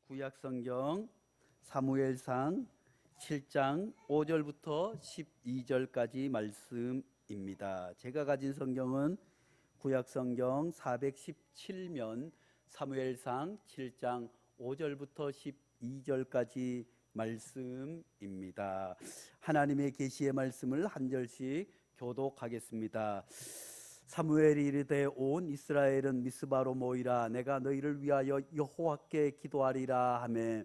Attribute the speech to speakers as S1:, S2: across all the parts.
S1: 구약성경 사무엘상 7장 5절부터 12절까지 말씀입니다. 제가 가진 성경은 구약성경 417면 사무엘상 7장 5절부터 12절까지 말씀입니다. 하나님의 계시의 말씀을 한 절씩 교독하겠습니다. 사무엘이 이르되 온 이스라엘은 미스바로 모이라. 내가 너희를 위하여 여호와께 기도하리라 하매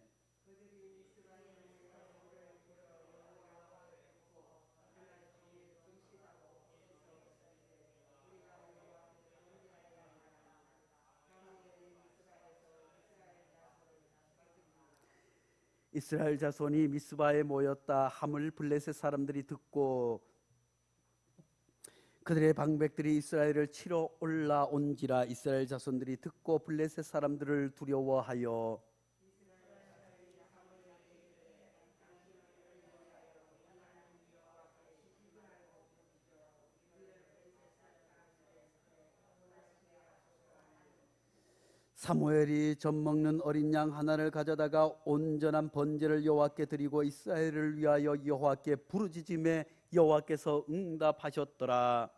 S1: 이스라엘 자손이 미스바에 모였다 함을 블레셋 사람들이 듣고 그들의 방백들이 이스라엘을 치러 올라온지라. 이스라엘 자손들이 듣고 블레셋 사람들을 두려워하여 사무엘이 젖 먹는 어린 양 하나를 가져다가 온전한 번제를 여호와께 드리고 이스라엘을 위하여 여호와께 부르짖음에 여호와께서 응답하셨더라.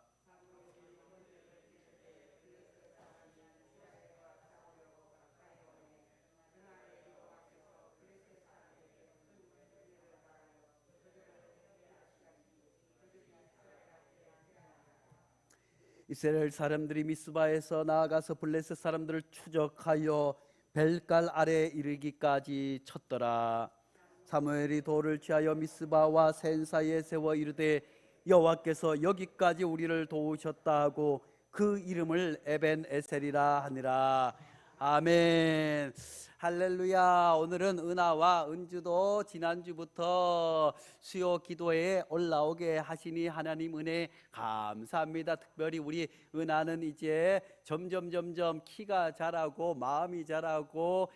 S1: 이스라엘 사람들이 미스바에서 나아가서 블레셋 사람들을 추적하여 벨갈 아래에 이르기까지 쳤더라. 사무엘이 돌을 취하여 미스바와 센 사이에 세워 이르되 여호와께서 여기까지 우리를 도우셨다 하고 그 이름을 에벤 에셀이라 하니라. 아멘. 할렐루야. 오늘은 은하와 은주도 지난주부터 수요 기도에 올라오게 하시니 하나님 은혜 감사합니다. 특별히 우리 은하는 이제 점점 키가 자라고 마음이 자라고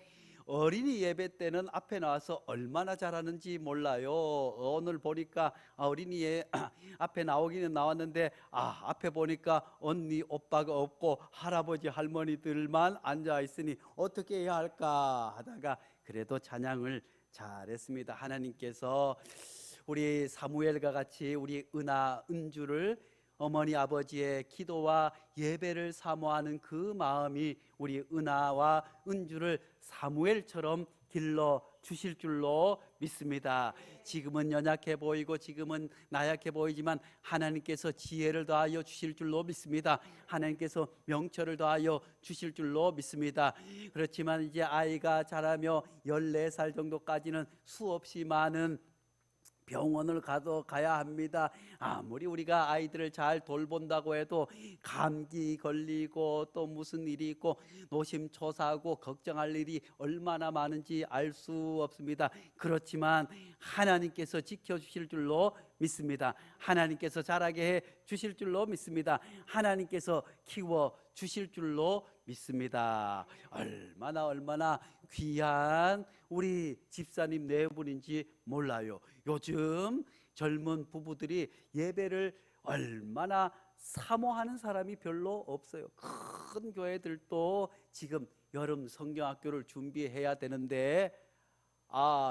S1: 어린이 예배 때는 앞에 나와서 얼마나 잘하는지 몰라요. 오늘 보니까 어린이 앞에 나오기는 나왔는데 앞에 보니까 언니 오빠가 없고 할아버지 할머니들만 앉아 있으니 어떻게 해야 할까 하다가 그래도 찬양을 잘했습니다. 하나님께서 우리 사무엘과 같이 우리 은하 은주를 어머니 아버지의 기도와 예배를 사모하는 그 마음이 우리 은하와 은주를 사무엘처럼 길러 주실 줄로 믿습니다. 지금은 연약해 보이고 지금은 나약해 보이지만 하나님께서 지혜를 더하여 주실 줄로 믿습니다. 하나님께서 명철을 더하여 주실 줄로 믿습니다. 그렇지만 이제 아이가 자라며 14살 정도까지는 수없이 많은 병원을 가야 합니다. 아무리 우리가 아이들을 잘 돌본다고 해도 감기 걸리고 또 무슨 일이 있고 노심초사하고 걱정할 일이 얼마나 많은지 알 수 없습니다. 그렇지만 하나님께서 지켜주실 줄로 믿습니다. 하나님께서 자라게 해 주실 줄로 믿습니다. 하나님께서 키워 주실 줄로 믿습니다. 얼마나 귀한 우리 집사님 네 분인지 몰라요. 요즘 젊은 부부들이 예배를 얼마나 사모하는 사람이 별로 없어요. 큰 교회들도 지금 여름 성경학교를 준비해야 되는데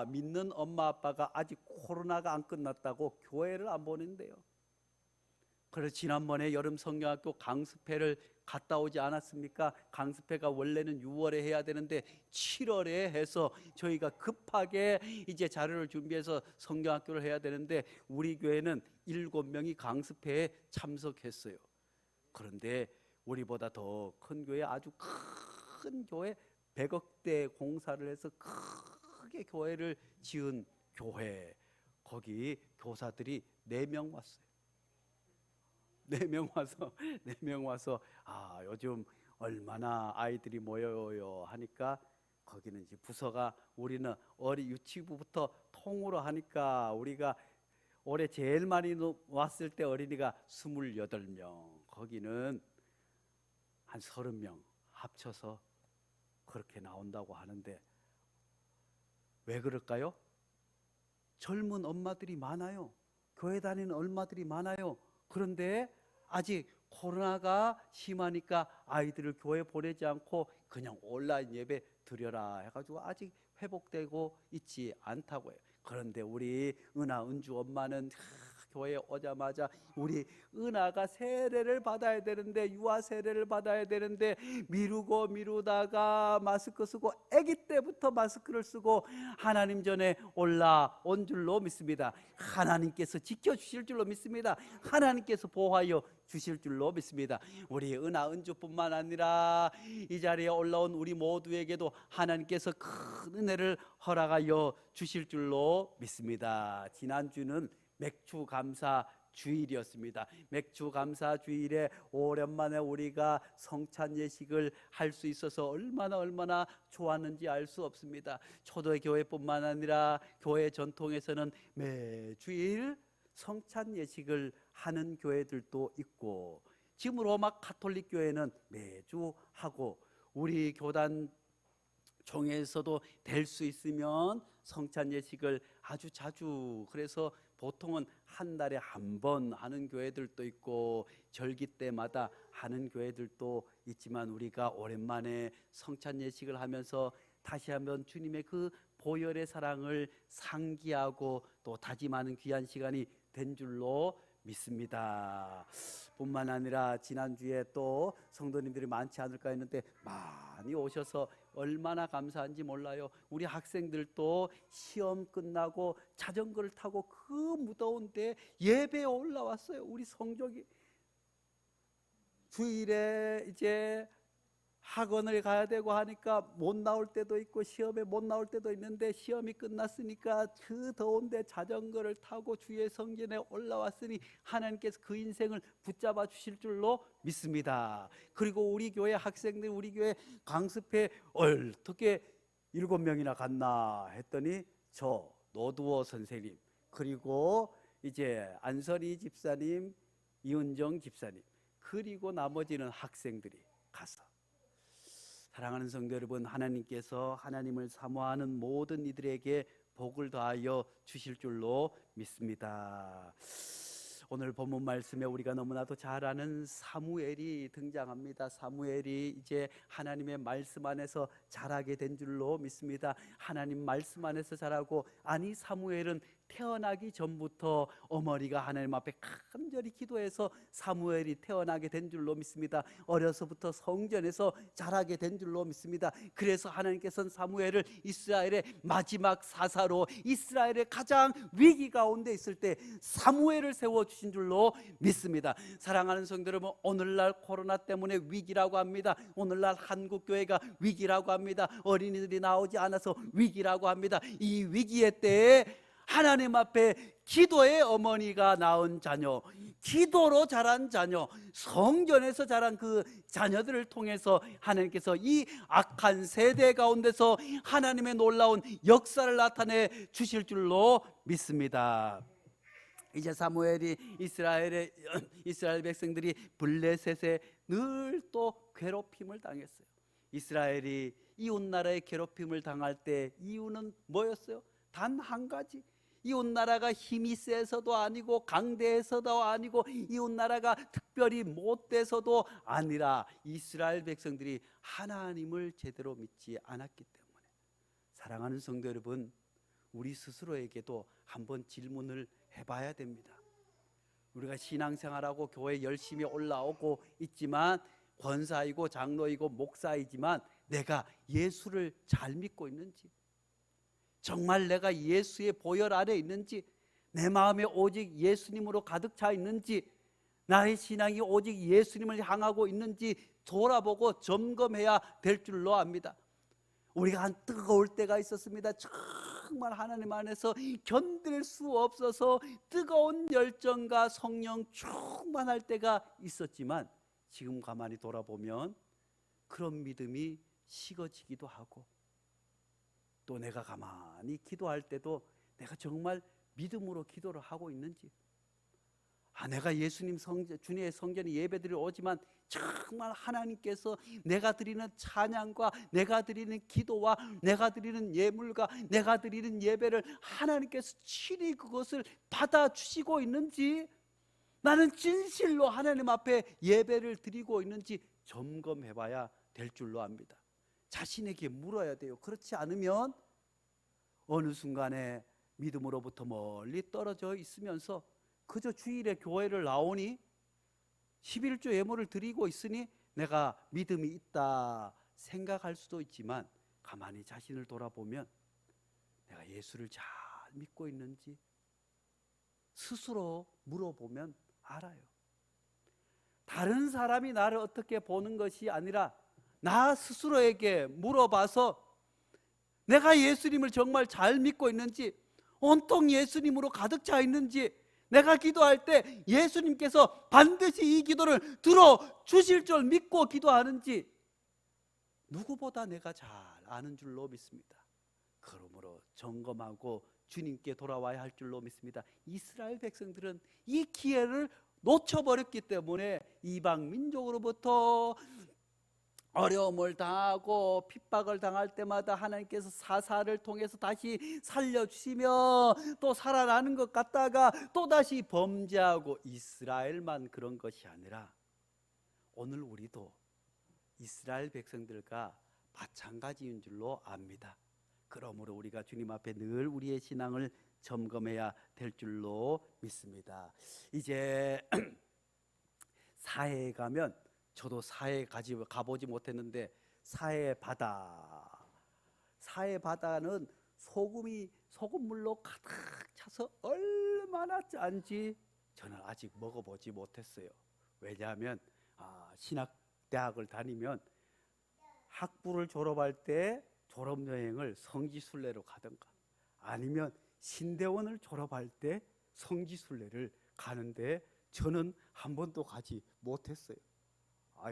S1: 믿는 엄마 아빠가 아직 코로나가 안 끝났다고 교회를 안 보낸대요. 그래서 지난번에 여름 성경학교 강습회를 갔다 오지 않았습니까? 강습회가 원래는 6월에 해야 되는데 7월에 해서 저희가 급하게 이제 자료를 준비해서 성경학교를 해야 되는데 우리 교회는 7명이 강습회에 참석했어요. 그런데 우리보다 더 큰 교회, 아주 큰 교회 100억대 공사를 해서 크게 교회를 지은 교회, 거기 교사들이 4명 왔어요. 4명 와서 요즘 얼마나 아이들이 모여요 하니까 거기는 이제 부서가 우리는 유치부부터 통으로 하니까 우리가 올해 제일 많이 왔을 때 어린이가 28명, 거기는 한 30명 합쳐서 그렇게 나온다고 하는데 왜 그럴까요? 젊은 엄마들이 많아요. 교회 다니는 엄마들이 많아요. 그런데 아직 코로나가 심하니까 아이들을 교회 보내지 않고 그냥 온라인 예배 드려라 해가지고 아직 회복되고 있지 않다고 해요. 그런데 우리 은주 엄마는 교회에 오자마자 우리 은하가 세례를 받아야 되는데, 유아 세례를 받아야 되는데 미루다가 마스크 쓰고, 아기 때부터 마스크를 쓰고 하나님 전에 올라온 줄로 믿습니다. 하나님께서 지켜주실 줄로 믿습니다. 하나님께서 보호하여 주실 줄로 믿습니다. 우리 은주뿐만 아니라 이 자리에 올라온 우리 모두에게도 하나님께서 큰 은혜를 허락하여 주실 줄로 믿습니다. 지난주는 맥주 감사 주일이었습니다. 맥주 감사 주일에 오랜만에 우리가 성찬 예식을 할 수 있어서 얼마나 좋았는지 알 수 없습니다. 초대교회뿐만 아니라 교회 전통에서는 매주일 성찬 예식을 하는 교회들도 있고, 지금 로마 가톨릭 교회는 매주 하고, 우리 교단 총회에서도 될 수 있으면 성찬 예식을 아주 자주, 그래서 보통은 한 달에 한 번 하는 교회들도 있고 절기 때마다 하는 교회들도 있지만, 우리가 오랜만에 성찬 예식을 하면서 다시 한번 주님의 그 보혈의 사랑을 상기하고 또 다짐하는 귀한 시간이 된 줄로 믿습니다. 뿐만 아니라 지난주에 또 성도님들이 많지 않을까 했는데 많이 오셔서 얼마나 감사한지 몰라요. 우리 학생들도 시험 끝나고 자전거를 타고 그 무더운데 예배에 올라왔어요. 우리 성적이 주일에 이제 학원을 가야 되고 하니까 못 나올 때도 있고 시험에 못 나올 때도 있는데, 시험이 끝났으니까 그 더운데 자전거를 타고 주의 성전에 올라왔으니 하나님께서 그 인생을 붙잡아 주실 줄로 믿습니다. 그리고 우리 교회 학생들, 우리 교회 강습회 어떻게 7명이나 갔나 했더니 저 노두호 선생님, 그리고 이제 안선희 집사님, 이은정 집사님, 그리고 나머지는 학생들이 가서, 사랑하는 성도 여러분, 하나님께서 하나님을 사모하는 모든 이들에게 복을 더하여 주실 줄로 믿습니다. 오늘 본문 말씀에 우리가 너무나도 잘 아는 사무엘이 등장합니다. 사무엘이 이제 하나님의 말씀 안에서 자라게 된 줄로 믿습니다. 하나님 말씀 안에서 자라고, 아니 사무엘은 태어나기 전부터 어머니가 하나님 앞에 간절히 기도해서 사무엘이 태어나게 된 줄로 믿습니다. 어려서부터 성전에서 자라게 된 줄로 믿습니다. 그래서 하나님께서는 사무엘을 이스라엘의 마지막 사사로, 이스라엘의 가장 위기 가운데 있을 때 사무엘을 세워주신 줄로 믿습니다. 사랑하는 성도 여러분, 오늘날 코로나 때문에 위기라고 합니다. 오늘날 한국교회가 위기라고 합니다. 어린이들이 나오지 않아서 위기라고 합니다. 이 위기의 때에 하나님 앞에 기도의 어머니가 낳은 자녀, 기도로 자란 자녀, 성전에서 자란 그 자녀들을 통해서 하나님께서 이 악한 세대 가운데서 하나님의 놀라운 역사를 나타내 주실 줄로 믿습니다. 이제 사무엘이 이스라엘 백성들이 블레셋에 늘 또 괴롭힘을 당했어요. 이스라엘이 이웃 나라의 괴롭힘을 당할 때 이유는 뭐였어요? 단 한 가지. 이웃 나라가 힘이 세서도 아니고 강대해서도 아니고 이웃 나라가 특별히 못돼서도 아니라 이스라엘 백성들이 하나님을 제대로 믿지 않았기 때문에. 사랑하는 성도 여러분, 우리 스스로에게도 한번 질문을 해봐야 됩니다. 우리가 신앙생활하고 교회 열심히 올라오고 있지만, 권사이고 장로이고 목사이지만 내가 예수를 잘 믿고 있는지, 정말 내가 예수의 보혈 아래 있는지, 내 마음에 오직 예수님으로 가득 차 있는지, 나의 신앙이 오직 예수님을 향하고 있는지 돌아보고 점검해야 될 줄로 압니다. 우리가 한 뜨거울 때가 있었습니다. 정말 하나님 안에서 견딜 수 없어서 뜨거운 열정과 성령 충만할 때가 있었지만, 지금 가만히 돌아보면 그런 믿음이 식어지기도 하고, 또 내가 가만히 기도할 때도 내가 정말 믿음으로 기도를 하고 있는지, 내가 예수님 주님의 성전에 예배드리러 오지만 정말 하나님께서 내가 드리는 찬양과 내가 드리는 기도와 내가 드리는 예물과 내가 드리는 예배를 하나님께서 친히 그것을 받아주시고 있는지, 나는 진실로 하나님 앞에 예배를 드리고 있는지 점검해봐야 될 줄로 압니다. 자신에게 물어야 돼요. 그렇지 않으면 어느 순간에 믿음으로부터 멀리 떨어져 있으면서 그저 주일에 교회를 나오니 11조 예물을 드리고 있으니 내가 믿음이 있다 생각할 수도 있지만, 가만히 자신을 돌아보면 내가 예수를 잘 믿고 있는지 스스로 물어보면 알아요. 다른 사람이 나를 어떻게 보는 것이 아니라 나 스스로에게 물어봐서 내가 예수님을 정말 잘 믿고 있는지, 온통 예수님으로 가득 차 있는지, 내가 기도할 때 예수님께서 반드시 이 기도를 들어주실 줄 믿고 기도하는지 누구보다 내가 잘 아는 줄로 믿습니다. 그러므로 점검하고 주님께 돌아와야 할 줄로 믿습니다. 이스라엘 백성들은 이 기회를 놓쳐버렸기 때문에 이방 민족으로부터 어려움을 당하고 핍박을 당할 때마다 하나님께서 사사를 통해서 다시 살려주시며 또 살아나는 것 같다가 또다시 범죄하고, 이스라엘만 그런 것이 아니라 오늘 우리도 이스라엘 백성들과 마찬가지인 줄로 압니다. 그러므로 우리가 주님 앞에 늘 우리의 신앙을 점검해야 될 줄로 믿습니다. 이제 사해에 가면, 저도 사해 가보지 못했는데 사해 바다는 소금물로 가득 차서 얼마나 짠지 저는 아직 먹어보지 못했어요. 왜냐하면 신학대학을 다니면 학부를 졸업할 때 졸업여행을 성지순례로 가든가 아니면 신대원을 졸업할 때 성지순례를 가는데 저는 한 번도 가지 못했어요.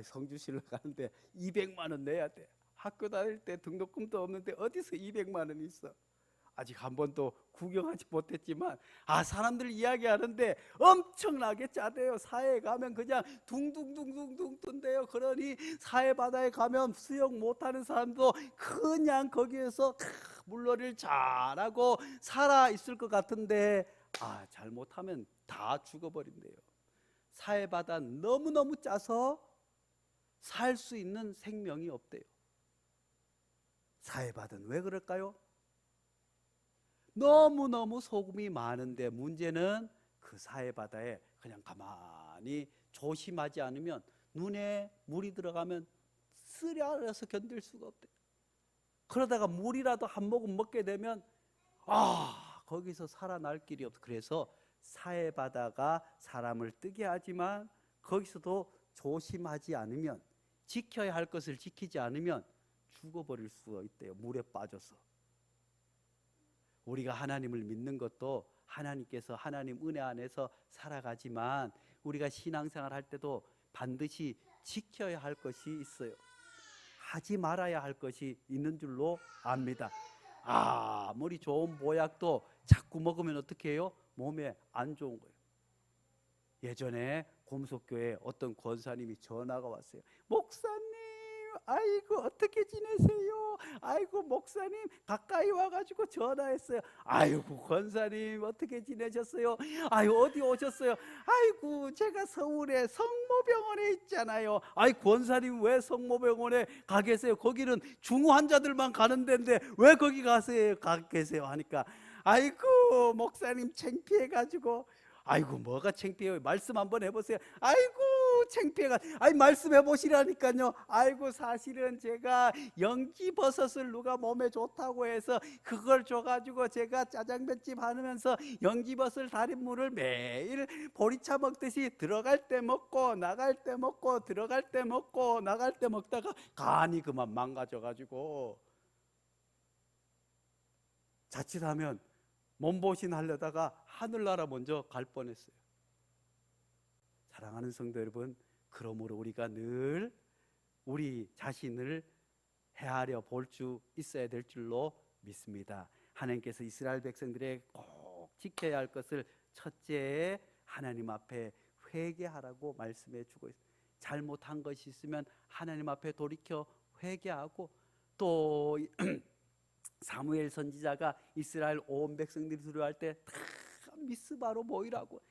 S1: 성지순례 가는데 200만 원 내야 돼. 학교 다닐 때 등록금도 없는데 어디서 200만 원이 있어. 아직 한 번도 구경하지 못했지만 사람들 이야기하는데 엄청나게 짜대요. 사해에 가면 그냥 둥둥둥둥둥 뜬대요. 그러니 사해 바다에 가면 수영 못하는 사람도 그냥 거기에서 물놀이를 잘하고 살아 있을 것 같은데 잘못하면 다 죽어버린대요. 사해 바다 너무너무 짜서 살 수 있는 생명이 없대요. 사해 바다는 왜 그럴까요? 너무너무 소금이 많은데 문제는 그 사해 바다에 그냥 가만히 조심하지 않으면 눈에 물이 들어가면 쓰려서 견딜 수가 없대. 그러다가 물이라도 한 모금 먹게 되면 거기서 살아날 길이 없어. 그래서 사해 바다가 사람을 뜨게 하지만 거기서도 조심하지 않으면, 지켜야 할 것을 지키지 않으면 죽어버릴 수가 있대요. 물에 빠져서. 우리가 하나님을 믿는 것도 하나님께서 하나님 은혜 안에서 살아가지만 우리가 신앙생활 할 때도 반드시 지켜야 할 것이 있어요. 하지 말아야 할 것이 있는 줄로 압니다. 아무리 좋은 보약도 자꾸 먹으면 어떻게 해요? 몸에 안 좋은 거예요. 예전에 곰석교회 어떤 권사님이 전화가 왔어요. 목사님, 아이고 어떻게 지내세요? 아이고 목사님 가까이 와가지고 전화했어요. 아이고 권사님 어떻게 지내셨어요? 아이고 어디 오셨어요? 아이고 제가 서울에 성모병원에 있잖아요. 아이 권사님 왜 성모병원에 가 계세요? 거기는 중후 환자들만 가는 데인데 왜 거기 가 계세요? 하니까 아이고 목사님 창피해가지고. 아이고 뭐가 창피해요? 말씀 한번 해보세요. 아이고 창피해가. 말씀해 보시라니까요. 아이고 사실은 제가 연기버섯을 누가 몸에 좋다고 해서 그걸 줘가지고 제가 짜장면집 하면서 연기버섯 달인물을 매일 보리차 먹듯이 들어갈 때 먹고 나갈 때 먹고 들어갈 때 먹고 나갈 때 먹다가 간이 그만 망가져가지고 자칫하면 몸보신 하려다가 하늘나라 먼저 갈 뻔했어요. 사랑하는 성도 여러분, 그러므로 우리가 늘 우리 자신을 헤아려 볼 수 있어야 될 줄로 믿습니다. 하나님께서 이스라엘 백성들의 꼭 지켜야 할 것을 첫째 하나님 앞에 회개하라고 말씀해 주고 있습니다. 잘못한 것이 있으면 하나님 앞에 돌이켜 회개하고, 또 사무엘 선지자가 이스라엘 온 백성들이 두려워할 때 다 미스바로 모이라고,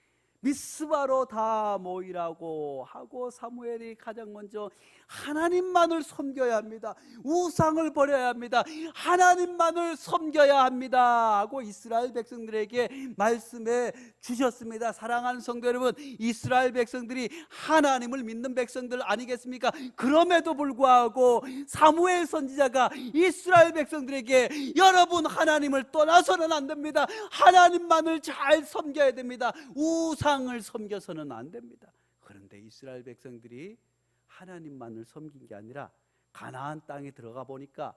S1: 미스바로 다 모이라고 하고 사무엘이 가장 먼저 하나님만을 섬겨야 합니다. 우상을 버려야 합니다. 하나님만을 섬겨야 합니다 하고 이스라엘 백성들에게 말씀해 주셨습니다. 사랑하는 성도 여러분, 이스라엘 백성들이 하나님을 믿는 백성들 아니겠습니까? 그럼에도 불구하고 사무엘 선지자가 이스라엘 백성들에게 여러분 하나님을 떠나서는 안 됩니다. 하나님만을 잘 섬겨야 됩니다. 우상을 섬겨서는 안 됩니다. 그런데 이스라엘 백성들이 하나님만을 섬긴 게 아니라 가나안 땅에 들어가 보니까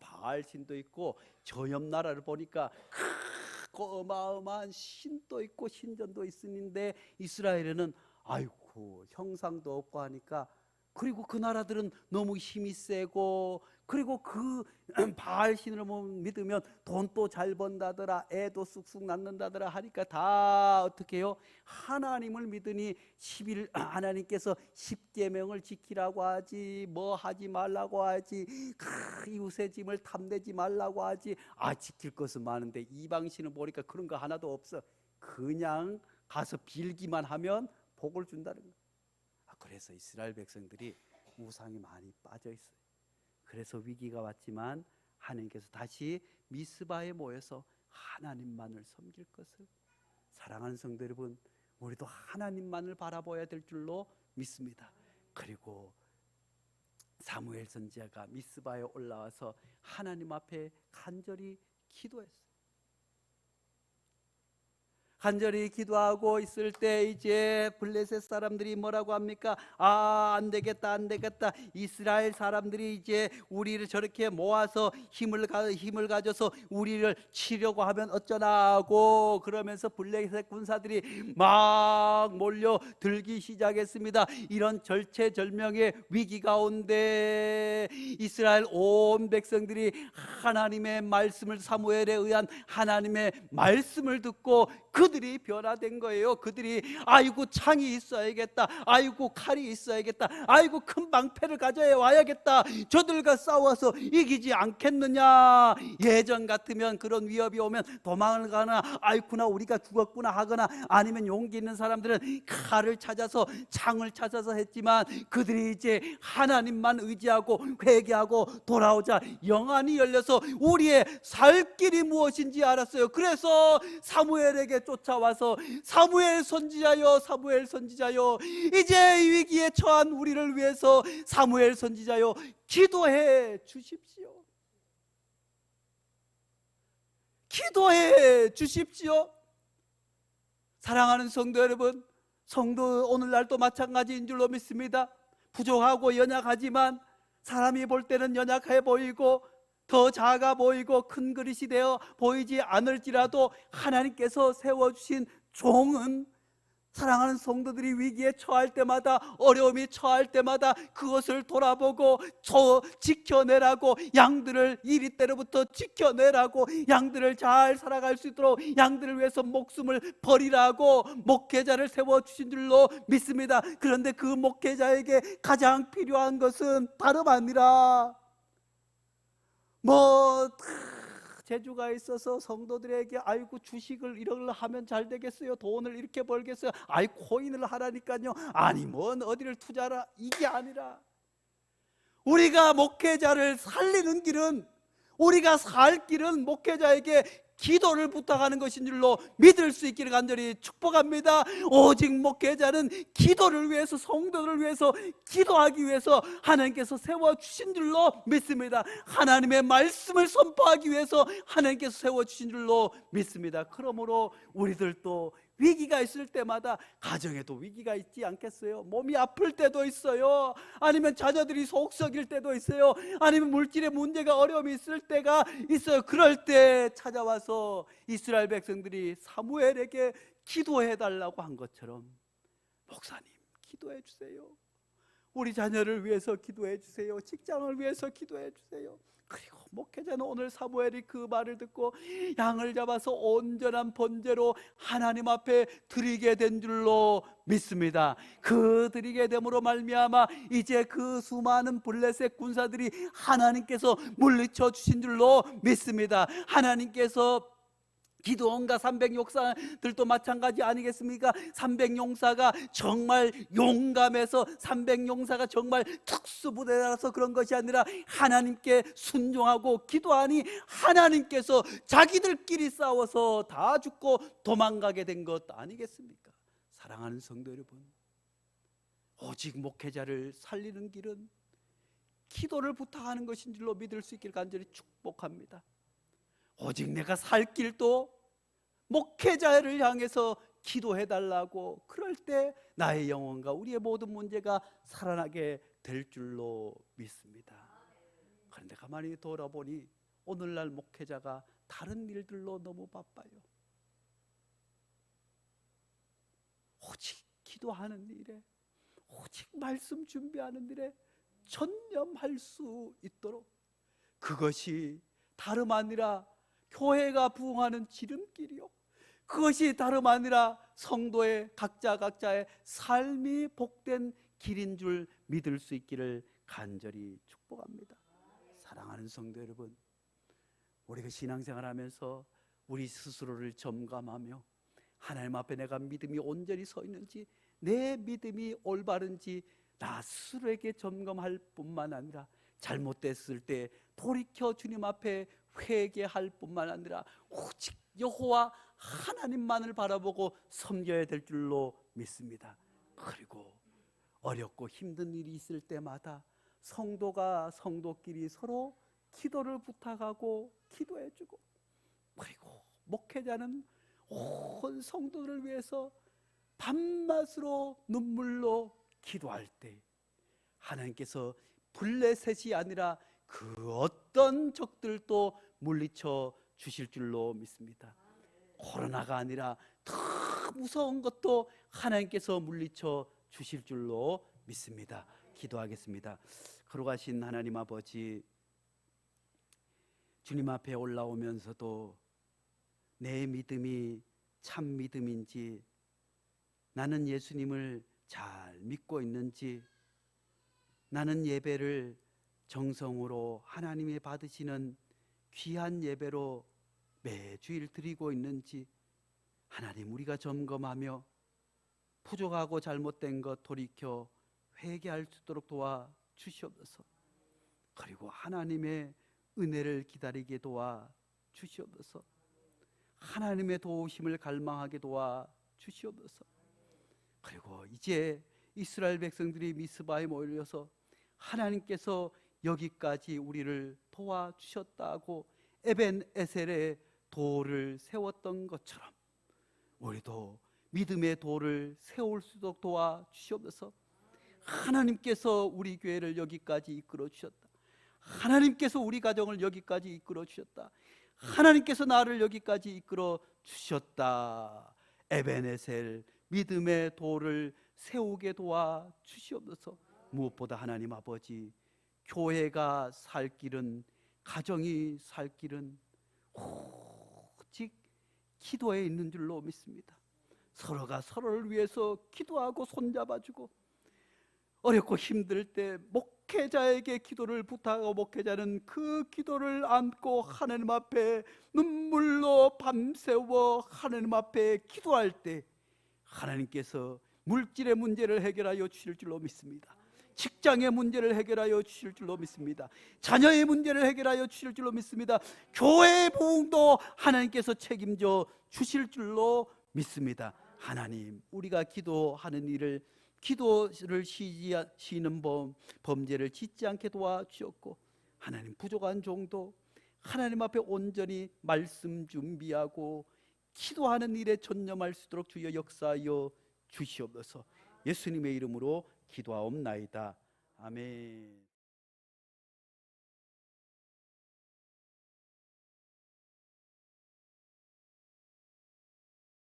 S1: 바알 신도 있고 저 옆 나라를 보니까 크고 어마어마한 신도 있고 신전도 있는데 이스라엘에는 아이고 형상도 없고 하니까, 그리고 그 나라들은 너무 힘이 세고, 그리고 그 바알 신을 믿으면 돈도 잘 번다더라, 애도 쑥쑥 낳는다더라 하니까 다 어떻게 해요? 하나님을 믿으니 하나님께서 10계명을 지키라고 하지, 뭐 하지 말라고 하지, 이웃의 짐을 탐내지 말라고 하지. 지킬 것은 많은데 이방신을 보니까 그런 거 하나도 없어. 그냥 가서 빌기만 하면 복을 준다는 거예요. 그래서 이스라엘 백성들이 우상이 많이 빠져 있어요. 그래서 위기가 왔지만 하나님께서 다시 미스바에 모여서 하나님만을 섬길 것을, 사랑하는 성도 여러분, 우리도 하나님만을 바라봐야 될 줄로 믿습니다. 그리고 사무엘 선지자가 미스바에 올라와서 하나님 앞에 간절히 기도했어요. 간절히 기도하고 있을 때 이제 블레셋 사람들이 뭐라고 합니까? 안 되겠다, 안 되겠다. 이스라엘 사람들이 이제 우리를 저렇게 모아서 힘을 가져서 우리를 치려고 하면 어쩌나 하고, 그러면서 블레셋 군사들이 막 몰려 들기 시작했습니다. 이런 절체절명의 위기 가운데 이스라엘 온 백성들이 하나님의 말씀을, 사무엘에 의한 하나님의 말씀을 듣고 그들이 변화된 거예요. 그들이 아이고 창이 있어야겠다, 아이고 칼이 있어야겠다, 아이고 큰 방패를 가져야 와야겠다, 저들과 싸워서 이기지 않겠느냐. 예전 같으면 그런 위협이 오면 도망을 가나, 아이쿠나 우리가 죽었구나 하거나, 아니면 용기 있는 사람들은 칼을 찾아서 창을 찾아서 했지만, 그들이 이제 하나님만 의지하고 회개하고 돌아오자 영안이 열려서 우리의 살 길이 무엇인지 알았어요. 그래서 사무엘에게 쫓아와서 사무엘 선지자여, 사무엘 선지자여, 이제 위기에 처한 우리를 위해서 사무엘 선지자여 기도해 주십시오. 기도해 주십시오. 사랑하는 성도 여러분, 성도 오늘날도 마찬가지인 줄로 믿습니다. 부족하고 연약하지만, 사람이 볼 때는 연약해 보이고 더 작아 보이고 큰 그릇이 되어 보이지 않을지라도 하나님께서 세워주신 종은, 사랑하는 성도들이 위기에 처할 때마다, 어려움이 처할 때마다 그것을 돌아보고 지켜내라고, 양들을 이리 때로부터 지켜내라고, 양들을 잘 살아갈 수 있도록 양들을 위해서 목숨을 버리라고 목회자를 세워주신 줄로 믿습니다. 그런데 그 목회자에게 가장 필요한 것은 다름 아니라 재주가 있어서 성도들에게 아이고 주식을 이런 걸 하면 잘 되겠어요, 돈을 이렇게 벌겠어요, 코인을 하라니까요, 아니 어디를 투자라, 이게 아니라 우리가 목회자를 살리는 길은, 우리가 살 길은 목회자에게 기도를 부탁하는 것인 줄로 믿을 수 있기를 간절히 축복합니다. 오직 목회자는 기도를 위해서, 성도를 위해서 기도하기 위해서 하나님께서 세워주신 줄로 믿습니다. 하나님의 말씀을 선포하기 위해서 하나님께서 세워주신 줄로 믿습니다. 그러므로 우리들도 위기가 있을 때마다, 가정에도 위기가 있지 않겠어요? 몸이 아플 때도 있어요. 아니면 자녀들이 속 썩일 때도 있어요. 아니면 물질의 문제가, 어려움이 있을 때가 있어요. 그럴 때 찾아와서 이스라엘 백성들이 사무엘에게 기도해 달라고 한 것처럼, 목사님 기도해 주세요, 우리 자녀를 위해서 기도해 주세요, 직장을 위해서 기도해 주세요. 그리고 목회자는 오늘 사무엘이 그 말을 듣고 양을 잡아서 온전한 번제로 하나님 앞에 드리게 된 줄로 믿습니다. 그 드리게 됨으로 말미암아 이제 그 수많은 블레셋 군사들이 하나님께서 물리쳐 주신 줄로 믿습니다. 하나님께서 기도원과 300용사들도 마찬가지 아니겠습니까? 300용사가 정말 용감해서 300용사가 정말 특수부대라서 그런 것이 아니라 하나님께 순종하고 기도하니 하나님께서 자기들끼리 싸워서 다 죽고 도망가게 된 것 아니겠습니까? 사랑하는 성도 여러분, 오직 목회자를 살리는 길은 기도를 부탁하는 것인 줄로 믿을 수 있기를 간절히 축복합니다. 오직 내가 살 길도 목회자를 향해서 기도해달라고, 그럴 때 나의 영혼과 우리의 모든 문제가 살아나게 될 줄로 믿습니다. 그런데 가만히 돌아보니 오늘날 목회자가 다른 일들로 너무 바빠요. 오직 기도하는 일에, 오직 말씀 준비하는 일에 전념할 수 있도록, 그것이 다름 아니라 교회가 부흥하는 지름길이요, 그것이 다름 아니라 성도의 각자의 삶이 복된 길인 줄 믿을 수 있기를 간절히 축복합니다. 사랑하는 성도 여러분, 우리가 신앙생활하면서 우리 스스로를 점검하며 하나님 앞에 내가 믿음이 온전히 서 있는지, 내 믿음이 올바른지 나 스스로에게 점검할 뿐만 아니라 잘못됐을 때 돌이켜 주님 앞에 회개할 뿐만 아니라 오직 여호와 하나님만을 바라보고 섬겨야 될 줄로 믿습니다. 그리고 어렵고 힘든 일이 있을 때마다 성도가 성도끼리 서로 기도를 부탁하고 기도해주고, 그리고 목회자는 온 성도를 위해서 밤낮으로 눈물로 기도할 때 하나님께서 블레셋이 아니라 그 어떤 적들도 물리쳐 주실 줄로 믿습니다. 코로나가 아니라 더 무서운 것도 하나님께서 물리쳐 주실 줄로 믿습니다. 기도하겠습니다. 거룩하신 하나님 아버지, 주님 앞에 올라오면서도 내 믿음이 참 믿음인지, 나는 예수님을 잘 믿고 있는지, 나는 예배를 정성으로 하나님이 받으시는 귀한 예배로 매주일 드리고 있는지 하나님, 우리가 점검하며 부족하고 잘못된 것 돌이켜 회개할 수 있도록 도와 주시옵소서. 그리고 하나님의 은혜를 기다리게 도와 주시옵소서. 하나님의 도우심을 갈망하게 도와 주시옵소서. 그리고 이제 이스라엘 백성들이 미스바에 모여서 하나님께서 여기까지 우리를 도와주셨다고 에벤에셀의 돌을 세웠던 것처럼 우리도 믿음의 돌을 세울 수 있도록 도와주시옵소서. 하나님께서 우리 교회를 여기까지 이끌어 주셨다. 하나님께서 우리 가정을 여기까지 이끌어 주셨다. 하나님께서 나를 여기까지 이끌어 주셨다. 에벤에셀 믿음의 돌을 세우게 도와 주시옵소서. 무엇보다 하나님 아버지, 교회가 살 길은, 가정이 살 길은 오직 기도에 있는 줄로 믿습니다. 서로가 서로를 위해서 기도하고 손잡아주고, 어렵고 힘들 때 목회자에게 기도를 부탁하고 목회자는 그 기도를 안고 하나님 앞에 눈물로 밤새워 하나님 앞에 기도할 때 하나님께서 물질의 문제를 해결하여 주실 줄로 믿습니다. 직장의 문제를 해결하여 주실 줄로 믿습니다. 자녀의 문제를 해결하여 주실 줄로 믿습니다. 교회의 부흥도 하나님께서 책임져 주실 줄로 믿습니다. 하나님, 우리가 기도하는 일을, 기도를 쉬는 범죄를 짓지 않게 도와주셨고, 하나님 부족한 종도 하나님 앞에 온전히 말씀 준비하고 기도하는 일에 전념할 수 있도록 주여 역사하여 주시옵소서. 예수님의 이름으로 기도하옵나이다. 아멘.